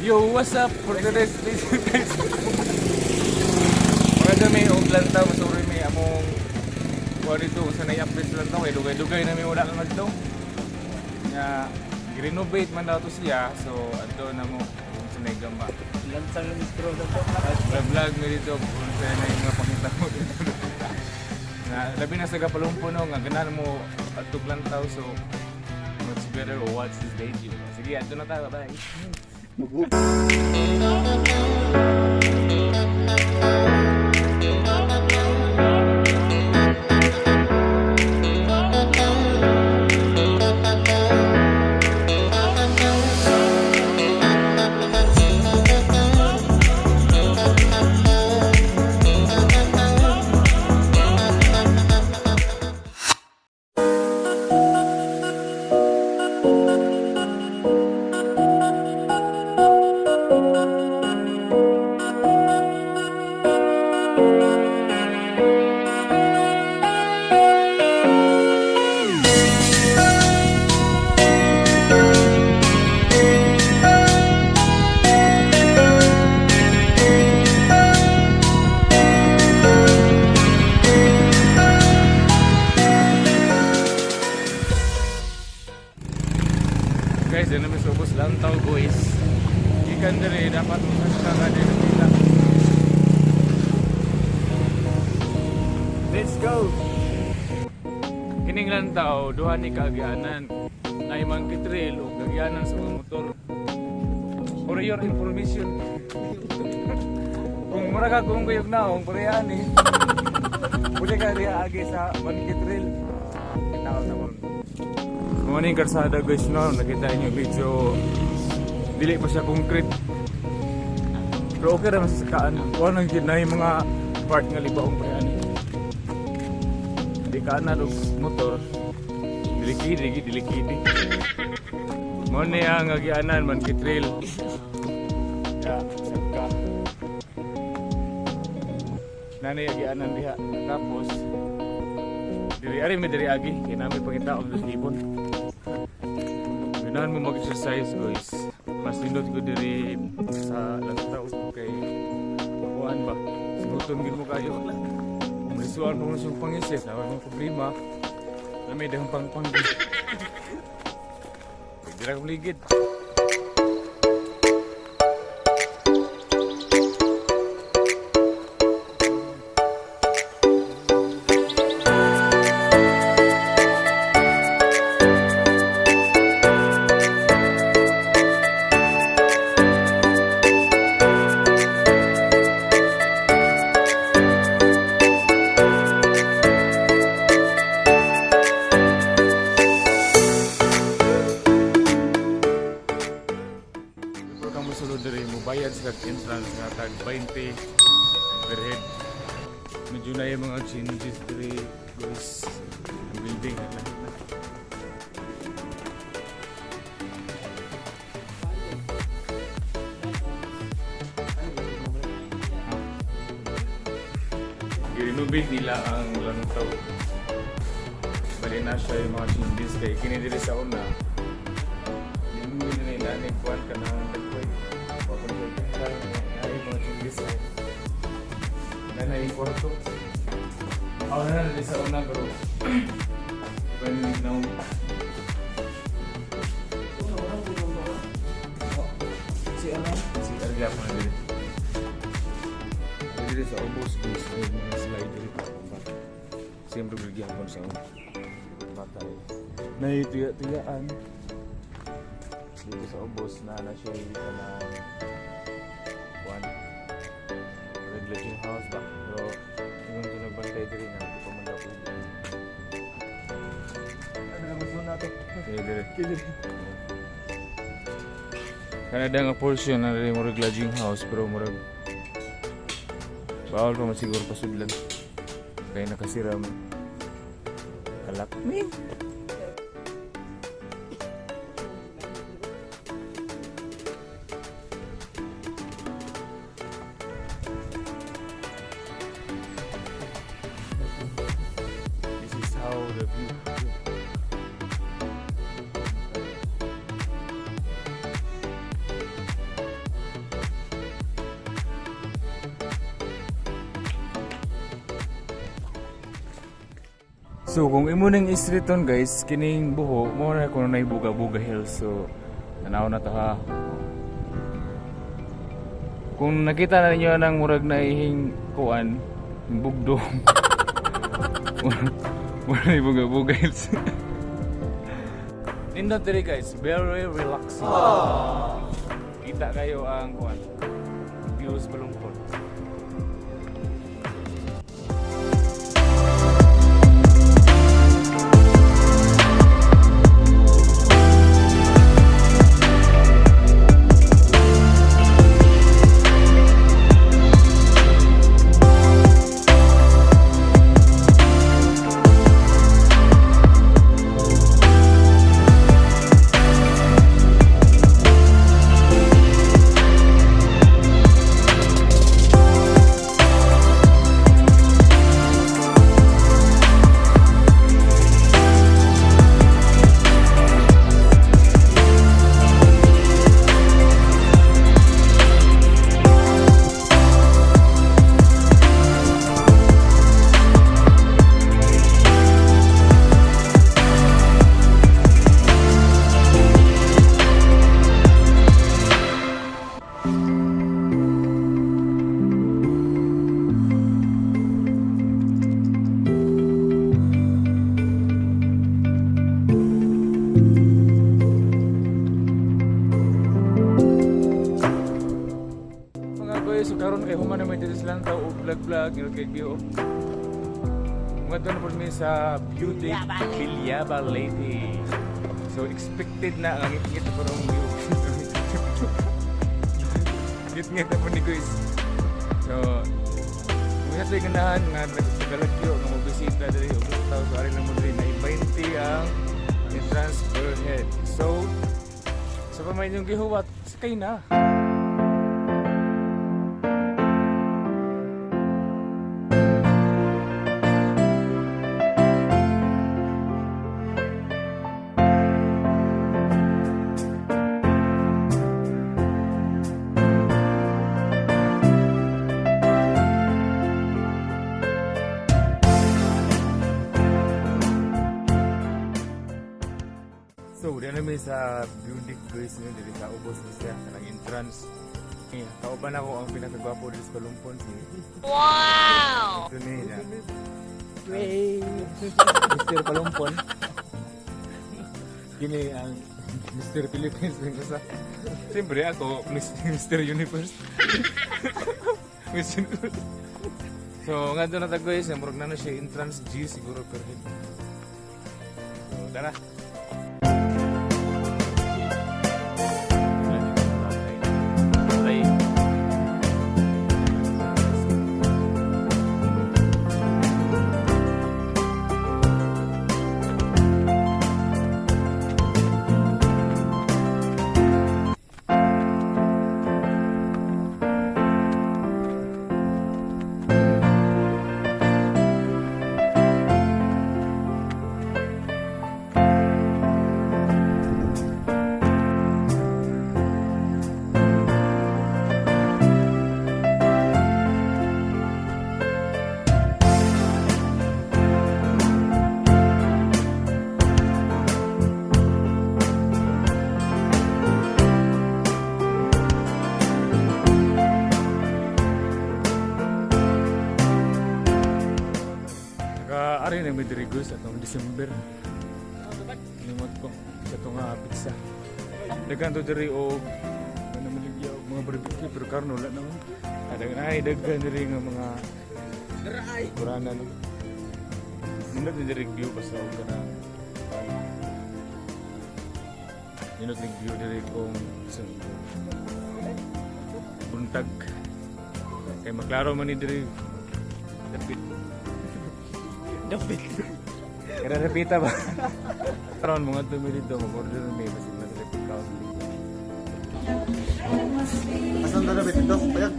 Yo, what's up for today's video guys? Mga kami, lang tao, masuri may among kuha dito, sa nai-update lang tao, dugay-dugay na may wala kang nagdaw. Nga, i-renovate man daw to siya, so ato na mo kung sa naigamba. Lansang ng intro na to. Vlog mo dito, kung sa na yung mga pakita mo dito. Na, labi na sa kapalumpo no, nga ganan mo atog lang tao, so what's better or what's this video? Sige, ato na tayo, bye! Guys, yan namin subos lang tao guys. Ikan diri dapat masaka din nila. Let's go. Kining lang tao duha ni kaagyanan. Nay man kitrail o kaagyanan sa mga motor. For your information. Kung mura ka kung kuyog naong parehan eh. Pwede ka diha agi sa Mankitrail. Kinaw sa mo. Morning karsada guys no, nakita niyo video dili pa siya concrete. Pero okay ra sa kaan. Wala nang kinay mga part nga libaong pa yan. Di ka na og motor. Dilikidi. Mo ni ang agianan man kitrail. Ya, saka. Nani agianan diha tapos diri ari mi diri agi kinami pangita og libon. Ganahan mo mag-exercise guys. Mas nindot ko diri sa lantaw kay kuan ba. Sinuton gid mo kayo. Kung risuan mo sa pangisip, na may problema. Na may dahang pang. Dira ko ligid. Sulod diri mo bayad sa entrance nga tag 20 per head. Medyo na yung mga changes diri guys. Ang building na lang. I-renovate nila ang lantaw. Bali na siya yung mga changes kay kini diri sa una. Hindi na nila nagkuhan ka na na yung kwarto. Ako na natin sa una pero when now si Arga pa na dito. Dito sa obos guys may mga slide dito. Siyempre bigyan ko sa una. Patay. Na tuyaan dito sa obos na siya dito na Glazing house ba? Pero yung ito nagbantay diri na hindi pa man daw pwede. Ano naman muna ito? Diri. Kanada nga portion na rin murag glazing house pero murag bawal pa masiguro pasudlan. Kaya nakasira mo. Kalakmin! The view. So kung imo ning istreton guys, kining buho mo na kuno na buga-buga hills. So tanaw na to ha. Kung nakita na ninyo nang murag na ihing kuan, yung bugdong. Mura na buga-buga hills. Nindot diri guys, very relaxing. Kita kayo ang kuan, views Balungkot. So karon kay human na may dito silang tao vlog kay view. Mga doon po mi sa Beauty Villaba Lady. So expected na ang ngit ko ng view. Ngit po ni guys. So mga sa ganahan nga nagbalagyo nga mobisita diri og tao sa ari lang mo diri na 20 ang entrance per head. So sa pamay yung gihuwat sakay na. So, diyan namin sa Beauty Grace nyo, dito sa ubos na siya, kanang entrance. Kauban ako ang pinakagwapo dito sa Palumpon. Wow! Ito niya. Wey! Mr. Palumpon. Kini ang Mr. Philippines. Siyempre ako, Mr. Universe. Miss Universe. So, nga doon natagoy siya, murag na siya entrance G siguro per head. So, tara. Ari na may dirigo sa itong December. Limot ko sa itong pizza. Dagan to diri o maligya og mga barbecue pero karon wala naman. Dagan diri nga mga kurana no. Nindot ni diri view basta og kana. Nindot ni view diri kung buntag. Kay maklaro man ni diri Dapat. Kaya repita ba? Karon mga tumili dito, mag-order may basta na repeat ka. Asan na dapat ito? Ayan.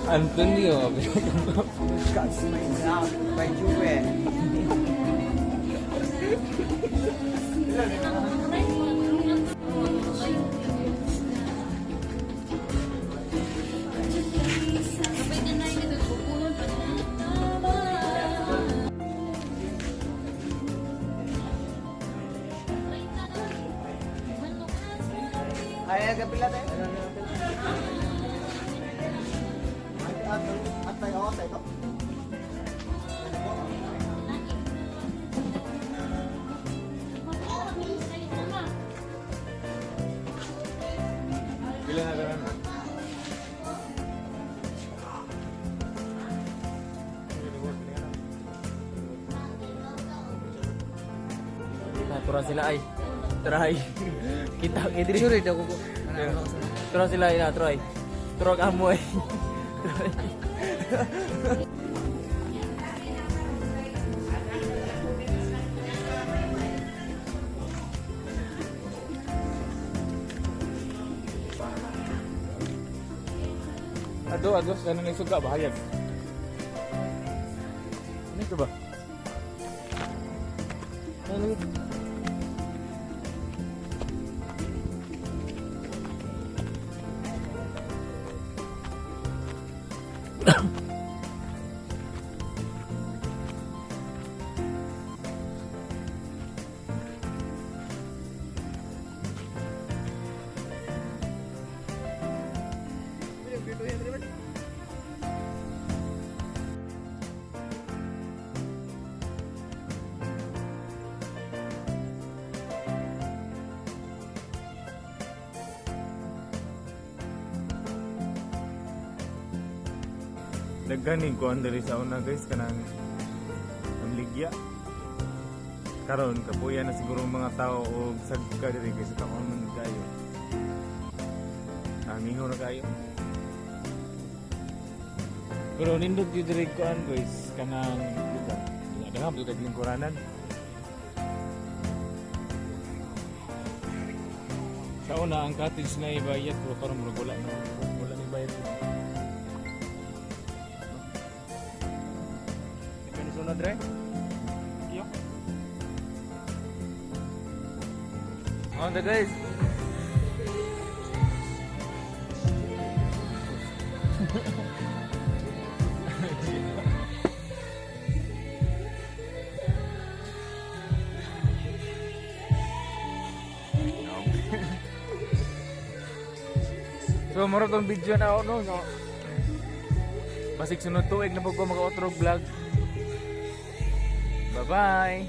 Antonio, Cuts my mouth by Juve. Kaya kapila tayo. At tayo ako sa ito. Bila na ganun. Tura sila ay. Try. Kita ngidri. Sure daw ko. Tura sila ina, try. Tura kamu ay. Aduh, sana ning suga bahaya. Ini coba. Ini nagganing ko andali sa una guys kanang ang ligya karon kapuya na siguro ang mga tao o sagka diri guys sa taon man kayo amingo na kayo pero nindot yung diri ko guys kanang lugar nga daghan lingkuranan sa una ang cottage na ibayad pero karon wala ni bayad. Sunod re? Yo. On the guys. So moro tong video na no. Basig sunod tuig na pag ko maka-outro vlog. Bye-bye!